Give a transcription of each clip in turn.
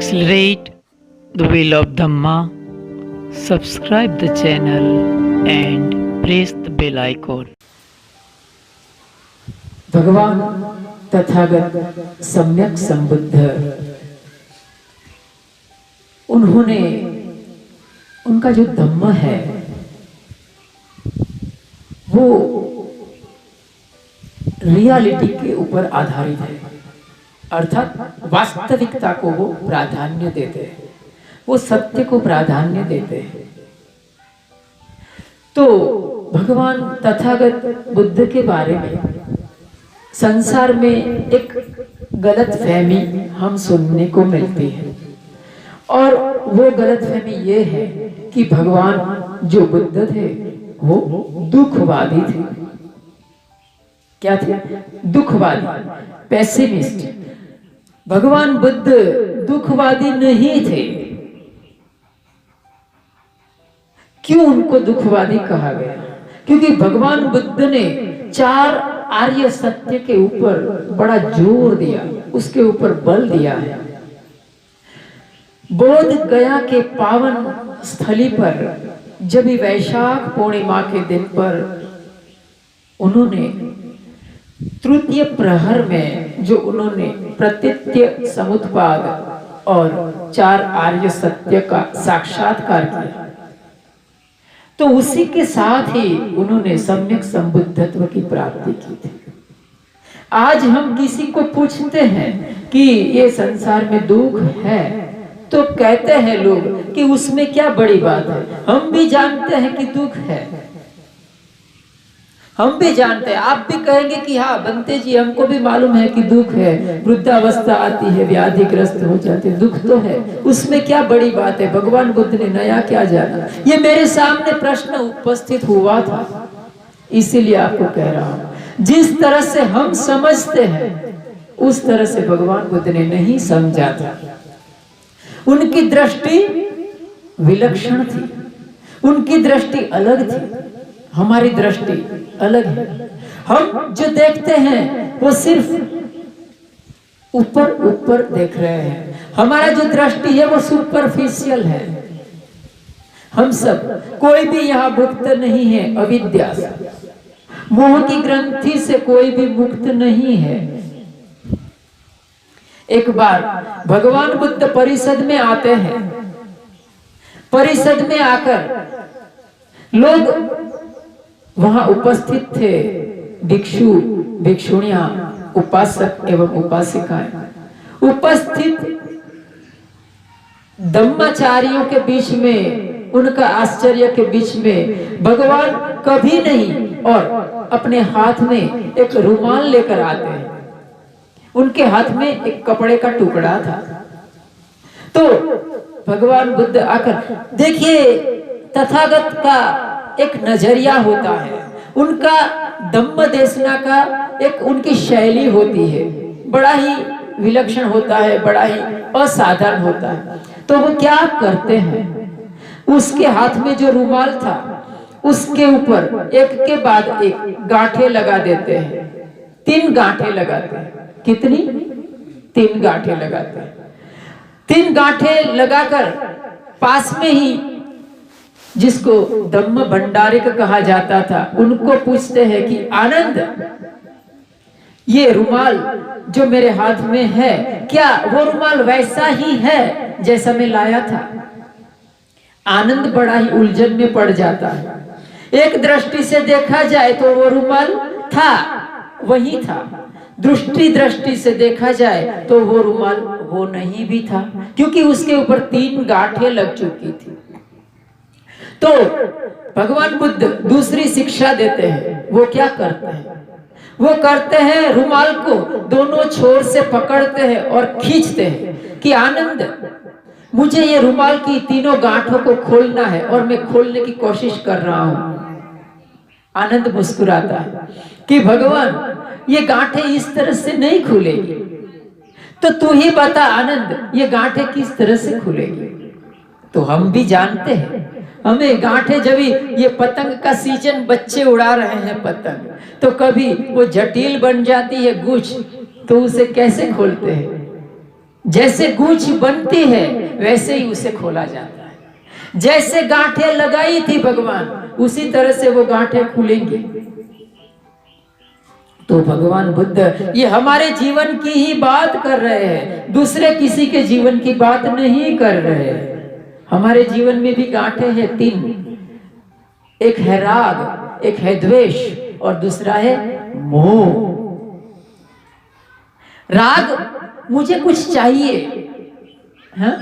accelerate the wheel of Dhamma, subscribe the channel and press the bell icon. भगवान तथागत सम्यक संबुद्ध, उन्होंने उनका जो धम्म है वो रियलिटी के ऊपर आधारित है, अर्थात वास्तविकता को वो प्राधान्य देते हैं, वो सत्य को प्राधान्य देते हैं। तो भगवान तथागत बुद्ध के बारे में संसार में एक गलत फहमी हम सुनने को मिलती है, और वो गलत फहमी ये है कि भगवान जो बुद्ध थे वो दुखवादी थे। क्या थे? दुखवादी, पेसिमिस्ट। भगवान बुद्ध दुखवादी नहीं थे। क्यों उनको दुखवादी कहा गया? क्योंकि भगवान बुद्ध ने 4 आर्य सत्य के ऊपर बड़ा जोर दिया, उसके ऊपर बल दिया है। बोध गया के पावन स्थली पर जब वैशाख पूर्णिमा के दिन पर उन्होंने तृतीय प्रहर में जो उन्होंने प्रतीत्य समुत्पाद और 4 आर्य सत्य का साक्षात्कार किया, तो उसी के साथ ही उन्होंने सम्यक संबुद्धत्व की प्राप्ति की थी। आज हम किसी को पूछते हैं कि ये संसार में दुख है, तो कहते हैं लोग कि उसमें क्या बड़ी बात है। हम भी जानते हैं कि दुख है, हम भी जानते हैं। आप भी कहेंगे कि हाँ बनते जी, हमको भी मालूम है कि दुख है, वृद्धावस्था आती है, व्याधिग्रस्त हो जाते, दुख तो है, उसमें क्या बड़ी बात है, भगवान बुद्ध ने नया क्या जाना। ये मेरे सामने प्रश्न उपस्थित हुआ था, इसीलिए आपको कह रहा हूं। जिस तरह से हम समझते हैं उस तरह से भगवान बुद्ध ने नहीं समझा था। उनकी दृष्टि विलक्षण थी, उनकी दृष्टि अलग थी, हमारी दृष्टि अलग है। हम जो देखते हैं वो सिर्फ ऊपर ऊपर देख रहे हैं, हमारा जो दृष्टि है वो सुपरफिशियल है। हम सब, कोई भी यहाँ मुक्त नहीं है अविद्या से, मोह की ग्रंथि से कोई भी मुक्त नहीं है। एक बार भगवान बुद्ध परिषद में आते हैं, परिषद में आकर लोग वहां उपस्थित थे, भिक्षु भिक्षुणियां, उपासक एवं उपासिकाएं उपस्थित। धम्माचार्यों के बीच में, उनका आश्चर्य के बीच में भगवान कभी नहीं, और अपने हाथ में एक रुमाल लेकर आते हैं। उनके हाथ में एक कपड़े का टुकड़ा था। तो भगवान बुद्ध आकर, देखिए तथागत का एक नजरिया होता है, उनका धम्म देशना का एक उनकी शैली होती है, बड़ा ही विलक्षण होता है, बड़ा ही असाधारण होता है। तो वो क्या करते हैं, उसके हाथ में जो रुमाल था उसके ऊपर एक के बाद एक गांठें लगा देते हैं। 3 गांठें लगाते हैं। कितनी? 3 गांठें लगाते हैं। 3 गांठें लगाकर पास में ही, जिसको धम्म भंडारिक कहा जाता था, उनको पूछते हैं कि आनंद, ये रुमाल जो मेरे हाथ में है, क्या वो रुमाल वैसा ही है जैसा मैं लाया था? आनंद बड़ा ही उलझन में पड़ जाता है। एक दृष्टि से देखा जाए तो वो रुमाल था, वही था। दृष्टि से देखा जाए तो वो रुमाल वो नहीं भी था, क्योंकि उसके ऊपर 3 गांठें लग चुकी थी। तो भगवान बुद्ध दूसरी शिक्षा देते हैं। वो क्या करते हैं? वो करते हैं, रुमाल को दोनों छोर से पकड़ते हैं और खींचते हैं कि आनंद, मुझे ये रुमाल की 3 गांठों को खोलना है, और मैं खोलने की कोशिश कर रहा हूं। आनंद मुस्कुराता है कि भगवान, ये गांठें इस तरह से नहीं खुलेगी, तो तू ही बता आनंद, ये गांठें किस तरह से खुलेगी? तो हम भी जानते हैं, हमें गांठें, जब ये पतंग का सीजन, बच्चे उड़ा रहे हैं पतंग, तो कभी वो जटिल बन जाती है गुछ, तो उसे कैसे खोलते हैं? जैसे गूंच बनती है वैसे ही उसे खोला जाता है। जैसे गांठें लगाई थी भगवान, उसी तरह से वो गांठें खुलेंगी। तो भगवान बुद्ध ये हमारे जीवन की ही बात कर रहे हैं, दूसरे किसी के जीवन की बात नहीं कर रहे हैं। हमारे जीवन में भी गांठें हैं तीन, एक है राग, एक है द्वेष और दूसरा है मोह। राग, मुझे कुछ चाहिए, हाँ?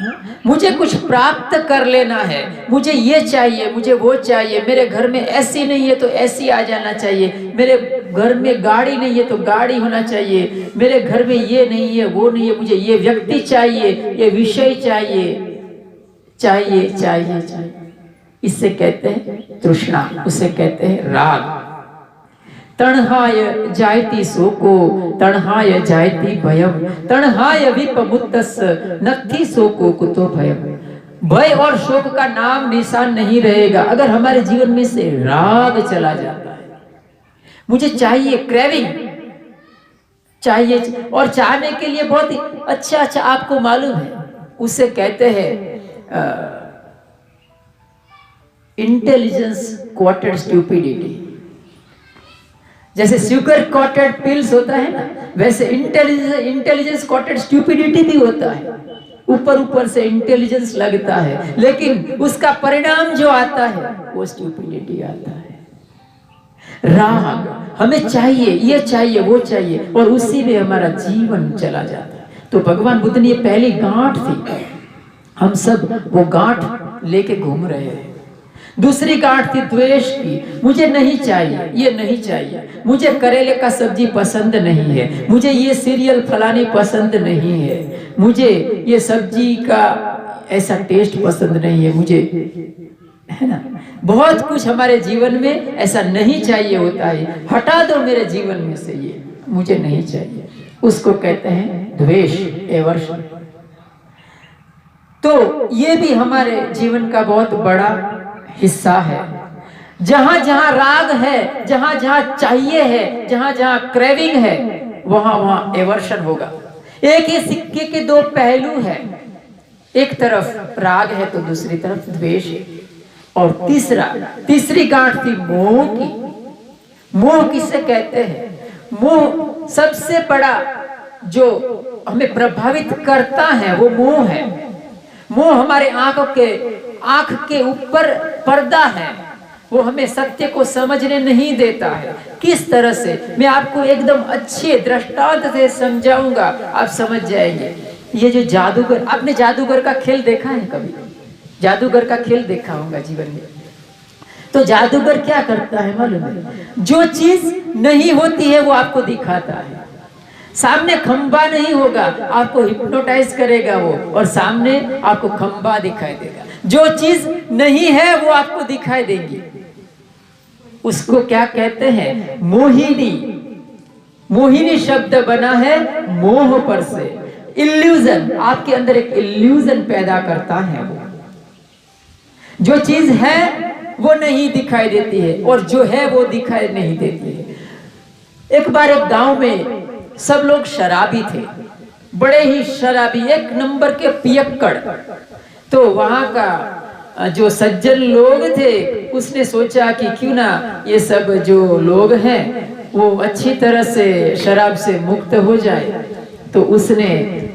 मुझे कुछ प्राप्त कर लेना है, मुझे ये चाहिए, मुझे वो चाहिए, मेरे घर में ऐसी नहीं है तो ऐसी आ जाना चाहिए, मेरे घर में गाड़ी नहीं है तो गाड़ी होना चाहिए, मेरे घर में ये नहीं है वो नहीं है, मुझे ये व्यक्ति चाहिए, ये विषय चाहिए, चाहिए चाहिए चाहिए। इससे कहते हैं तृष्णा, उसे कहते हैं राग। तणहाय जायति शोको तणहाय जायति भयम तणहाय विपमुत्तस्य नत्थि शोको कुतो भयम। भय और शोक का नाम निशान नहीं रहेगा अगर हमारे जीवन में से राग चला जाता है। मुझे चाहिए, क्रेविंग चाहिए, और चाहने के लिए बहुत ही अच्छा आपको मालूम है, उसे कहते हैं इंटेलिजेंस कोटेड स्टूपिडिटी। जैसे शुगर कोटेड पिल्स होता है ना, वैसे इंटेलिजेंस कोटेड स्टूपिडिटी भी होता है। ऊपर ऊपर से इंटेलिजेंस लगता है, लेकिन उसका परिणाम जो आता है वो स्टूपिडिटी आता है। राग, हमें चाहिए, ये चाहिए, वो चाहिए, और उसी में हमारा जीवन चला जाता है। तो भगवान बुद्ध ने ये पहली गांठ थी, हम सब वो गांठ लेके घूम रहे हैं। दूसरी गांठ थी द्वेष की, मुझे नहीं चाहिए, ये नहीं चाहिए, मुझे करेले का सब्जी पसंद नहीं है, मुझे ये सीरियल फलानी पसंद नहीं है, मुझे ये सब्जी का ऐसा टेस्ट पसंद नहीं है, मुझे, है ना, बहुत कुछ हमारे जीवन में ऐसा नहीं चाहिए होता है। हटा दो मेरे जीवन में से ये, मुझे नहीं चाहिए, उसको कहते हैं द्वेष, एवर्शन। तो ये भी हमारे जीवन का बहुत बड़ा हिस्सा है। जहां जहां राग है, जहां जहां चाहिए है, जहां जहां क्रेविंग है, वहां वहां एवर्शन होगा। एक ही सिक्के के दो पहलू है, एक तरफ राग है तो दूसरी तरफ द्वेष है। और तीसरी गांठ थी मोह की। मोह किसे कहते हैं? मोह सबसे बड़ा जो हमें प्रभावित करता है वो मोह है। मोह हमारे आंख के ऊपर पर्दा है, वो हमें सत्य को समझने नहीं देता है। किस तरह से, मैं आपको एकदम अच्छे दृष्टांत से समझाऊंगा, आप समझ जाएंगे। ये जो जादूगर, आपने जादूगर का खेल देखा है कभी? जादूगर का खेल देखा होगा जीवन में। तो जादूगर क्या करता है मालूम है? जो चीज नहीं होती है वो आपको दिखाता है। सामने खंबा नहीं होगा, आपको हिप्नोटाइज करेगा वो, और सामने आपको खंबा दिखाई देगा। जो चीज नहीं है वो आपको दिखाई देगी। उसको क्या कहते हैं? मोहिनी। मोहिनी शब्द बना है मोह पर से। इल्यूजन, आपके अंदर एक इल्यूजन पैदा करता है वो। जो चीज है वो नहीं दिखाई देती है, और जो है वो दिखाई नहीं देती है। एक बार एक गांव में सब लोग शराबी थे, बड़े ही शराबी, एक नंबर के पियक्कड़। तो वहां का जो सज्जन लोग थे, उसने सोचा कि क्यों ना ये सब जो लोग हैं वो अच्छी तरह से शराब से मुक्त हो जाए। तो उसने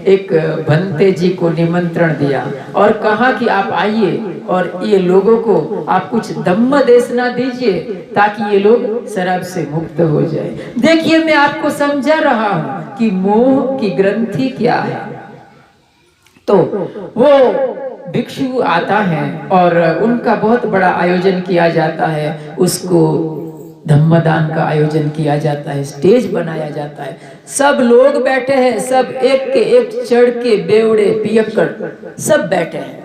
एक भंते जी को निमंत्रण दिया और कहा कि आप आइए और ये लोगों को आप कुछ धम्म देशना दीजिए ताकि ये लोग शराब से मुक्त हो जाए। देखिए, मैं आपको समझा रहा हूं कि मोह की ग्रंथि क्या है। तो वो भिक्षु आता है और उनका बहुत बड़ा आयोजन किया जाता है, उसको धम्मदान का आयोजन किया जाता है, स्टेज बनाया जाता है, सब लोग बैठे हैं, सब एक के एक चढ़ के, बेवड़े पियक्कड़ सब बैठे हैं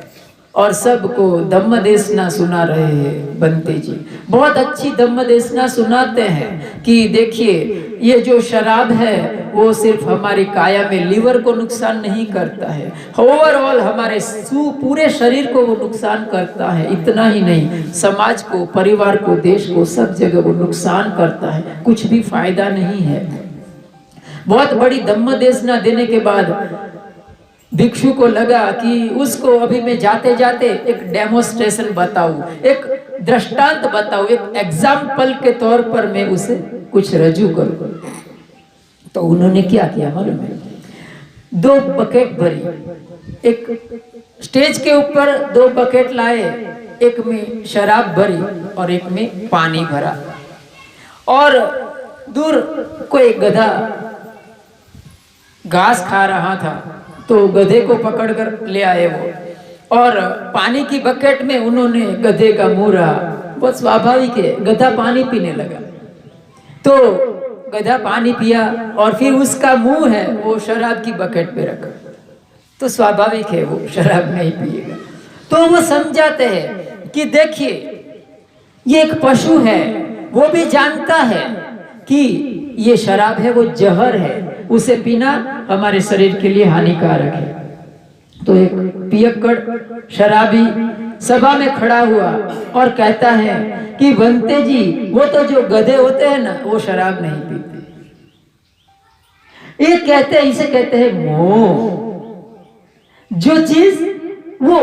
और सबको धम्म देशना सुना रहे हैं। बंते जी बहुत अच्छी धम्म देशना सुनाते हैं कि देखिए, ये जो शराब है वो सिर्फ हमारी काया में लीवर को नुकसान नहीं करता है, ओवरऑल हमारे पूरे शरीर को वो नुकसान करता है। इतना ही नहीं, समाज को, परिवार को, देश को, सब जगह वो नुकसान करता है, कुछ भी फायदा नहीं है। बहुत बड़ी धम्म देशना देने के बाद भिक्षु को लगा कि उसको अभी मैं जाते जाते एक डेमोस्ट्रेशन बताऊं, एक दृष्टांत बताऊं, एक एग्जाम्पल के तौर पर मैं उसे कुछ रजू करूं। तो उन्होंने क्या किया मालूम है? 2 बकेट भरी, एक स्टेज के ऊपर 2 बकेट लाए, एक में शराब भरी और एक में पानी भरा, और दूर कोई गधा घास खा रहा था तो गधे को पकड़कर ले आए वो, और पानी की बकेट में उन्होंने गधे का मुंह रहा। बहुत स्वाभाविक है, गधा पानी पीने लगा तो गधा पानी पिया और फिर उसका मुंह है वो शराब की बकेट पे रखा, तो स्वाभाविक है वो शराब नहीं पिएगा। तो वो समझाते हैं कि देखिए ये एक पशु है, वो भी जानता है कि ये शराब है, वो जहर है, उसे पीना हमारे शरीर के लिए हानिकारक है। तो एक पियक्कड़ शराबी सभा में खड़ा हुआ और कहता है कि बनते जी, वो तो जो गधे होते हैं ना वो शराब नहीं पीते। ये कहते हैं, इसे कहते हैं मोह। जो चीज वो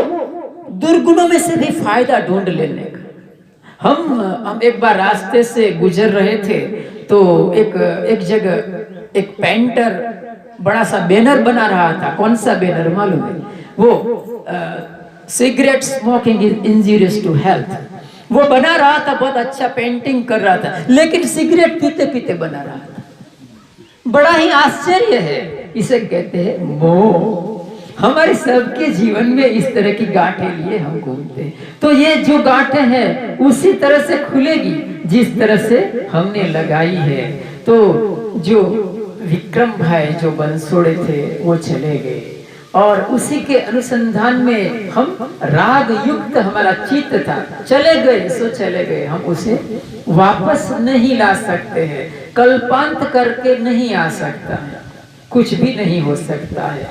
दुर्गुणों में से भी फायदा ढूंढ लेने का। हम एक बार रास्ते से गुजर रहे थे तो एक जगह एक पेंटर बड़ा सा बैनर बना रहा था। कौन सा बैनर मालूम है? वो cigarette smoking is injurious to health, वो बना रहा था, बहुत अच्छा पेंटिंग कर रहा था, लेकिन सिगरेट पीते पीते बना रहा था। बड़ा ही आश्चर्य है, इसे कहते हैं मोह। हमारे सबके जीवन में इस तरह की गांठें लिए हम घूमते हैं, तो ये जो गांठें हैं उसी तरह से खुलेगी जिस तरह से हमने लगाई है। तो जो विक्रम भाई जो बंसोड़े थे वो चले गए, और उसी के अनुसंधान में हम राग युक्त हमारा चित्त था, चले गए सो चले गए, हम उसे वापस नहीं ला सकते हैं, कल्पांत करके नहीं आ सकता है, कुछ भी नहीं हो सकता है।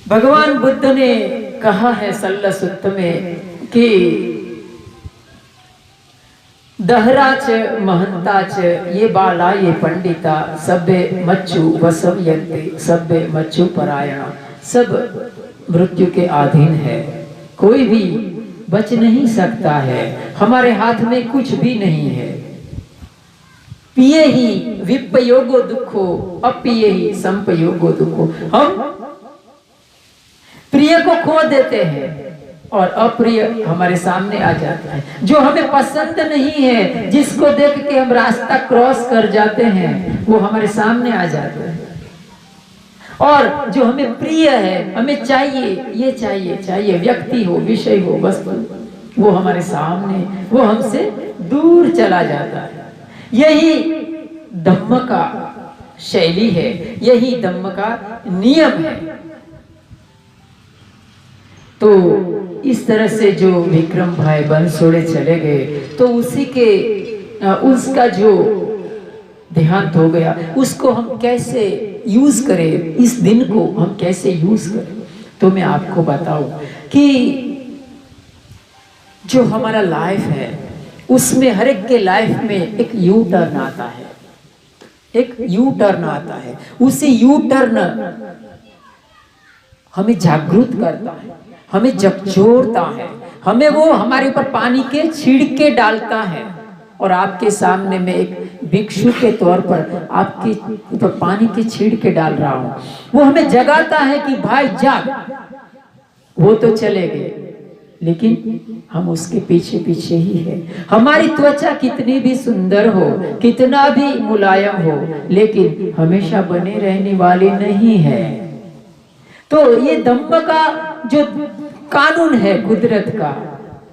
भगवान बुद्ध ने कहा है सल्ला सुत्त में कि दहराच महंताच ये बाला ये पंडिता सभ्य मच्चु वसवयन्ते सभ्य मच्चु परायणा, सब मृत्यु के अधीन है, कोई भी बच नहीं सकता है, हमारे हाथ में कुछ भी नहीं है। पिए ही विपयोगो दुखो अपिए ही संपयोगो दुखो, हम प्रिय को खो देते हैं और अप्रिय हमारे सामने आ जाता है। जो हमें पसंद नहीं है, जिसको देख के हम रास्ता क्रॉस कर जाते हैं, वो हमारे सामने आ जाता है। और जो हमें प्रिय है, हमें चाहिए, ये चाहिए, चाहिए व्यक्ति हो, विषय हो, वस्तु, वो हमारे सामने, वो हमसे दूर चला जाता है। यही धम्म का शैली है, यही धम्म का नियम है। तो इस तरह से जो विक्रम भाई बंसोड़े चले गए तो उसी के उसका जो देहांत हो गया, उसको हम कैसे यूज करें, इस दिन को हम कैसे यूज करें। तो मैं आपको बताऊं कि जो हमारा लाइफ है उसमें हर एक के लाइफ में एक यू टर्न आता है, एक यू टर्न आता है। उसी यू टर्न हमें जागरूक करता है, हमें झकझोरता है, हमें वो हमारे ऊपर पानी के छिड़के डालता है। और आपके सामने मैं एक भिक्षु के तौर पर आपके ऊपर पानी के छिड़के डाल रहा हूं, वो हमें जगाता है कि भाई जाग। वो तो चले गए, लेकिन हम उसके पीछे पीछे ही है। हमारी त्वचा कितनी भी सुंदर हो, कितना भी मुलायम हो, लेकिन हमेशा बने रहने वाली नहीं है। तो ये धम्म का जो कानून है कुदरत का,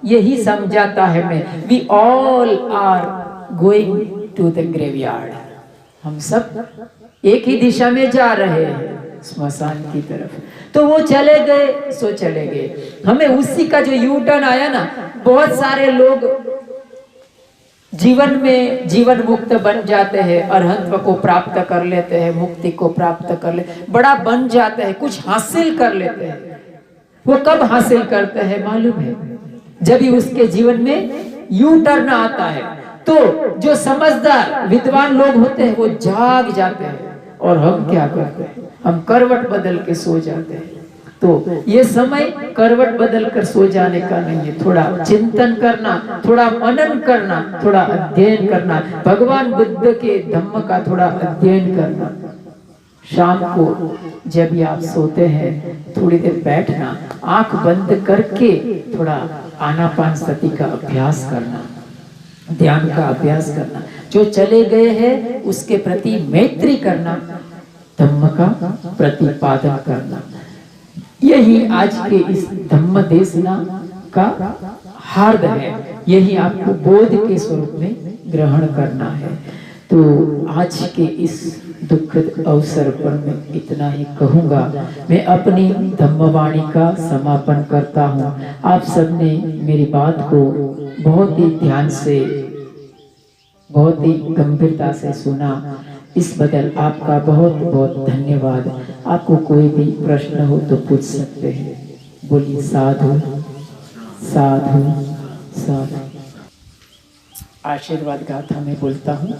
यही समझाता है मैं, we all are going to the graveyard. हम सब एक ही दिशा में जा रहे हैं, स्मशान की तरफ। तो वो चले गए सो चले गए, हमें उसी का जो यू टर्न आया ना। बहुत सारे लोग जीवन में जीवन मुक्त बन जाते हैं, अरहंत को प्राप्त कर लेते हैं, मुक्ति को प्राप्त कर ले, बड़ा बन जाते हैं, कुछ हासिल कर लेते हैं। वो कब हासिल करते हैं मालूम है? जब भी उसके जीवन में यू टर्न आता है। तो जो समझदार विद्वान लोग होते हैं वो जाग जाते हैं, और हम क्या करते हैं? हम करवट बदल के सो जाते हैं। तो ये समय करवट बदल कर सो जाने का नहीं है, थोड़ा चिंतन करना, थोड़ा मनन करना, थोड़ा अध्ययन करना, भगवान बुद्ध के धम्म का थोड़ा अध्ययन करना। शाम को जब भी आप सोते हैं थोड़ी देर बैठना, आंख बंद करके थोड़ा आनापानसति का अभ्यास करना, ध्यान का अभ्यास करना, जो चले गए हैं उसके प्रति मैत्री करना, धम्म का प्रतिपादन करना। यही आज के इस धम्म देशना का हार्द है, यही आपको बोध के स्वरूप में ग्रहण करना है। तो आज के इस दुखद अवसर पर मैं इतना ही कहूँगा। मैं अपनी धम्मवाणी का समापन करता हूँ। आप सबने मेरी बात को बहुत ही ध्यान से, बहुत ही गंभीरता से सुना, इस बदल आपका बहुत बहुत धन्यवाद। आपको कोई भी प्रश्न हो तो पूछ सकते हैं। बोलिए साधु साधु साधु। आशीर्वाद गाथा मैं बोलता हूँ।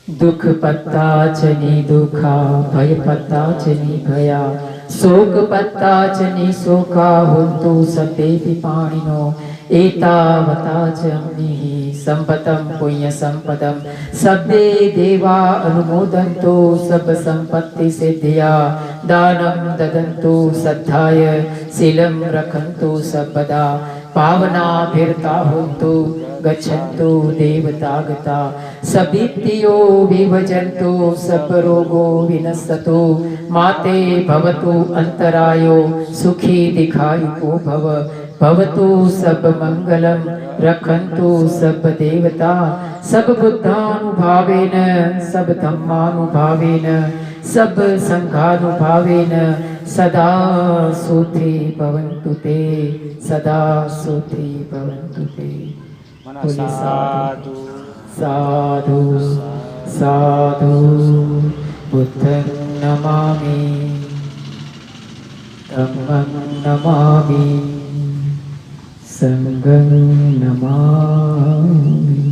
दुख पत्ता चनी दुखा, भय पत्ता चनी भया, शोक पत्ता चनी शोका, हुन्तु सते विपाणिनो, एतावता च अम्निः संपतं पुण्य संपदं, सब्बे देवा अनुमोदन्तु, सब संपत्ति सिद्धिया, दानं ददन्तु श्रद्धाय, शीलं रखन्तु सर्वदा, पावनाभिर्ता हुन्तु गच्छन्तु देवतागता, सवित्यो विभजन्तु सब रोगो विनश्यतु, माते भवतु अंतरायो, सुखी दीर्घायुको भव, भवतु सब मंगलम, रखन्तु सब देवता, सब बुद्धानुभावेन, सब धम्मानुभावेन, सब संघानुभावेन, सदा सुखी भवन्तु ते, सदा सुखी भवन्तु ते। साधु साधु साधु। बुद्धं नमामि, धम्मं नमामि, संघं नमामि।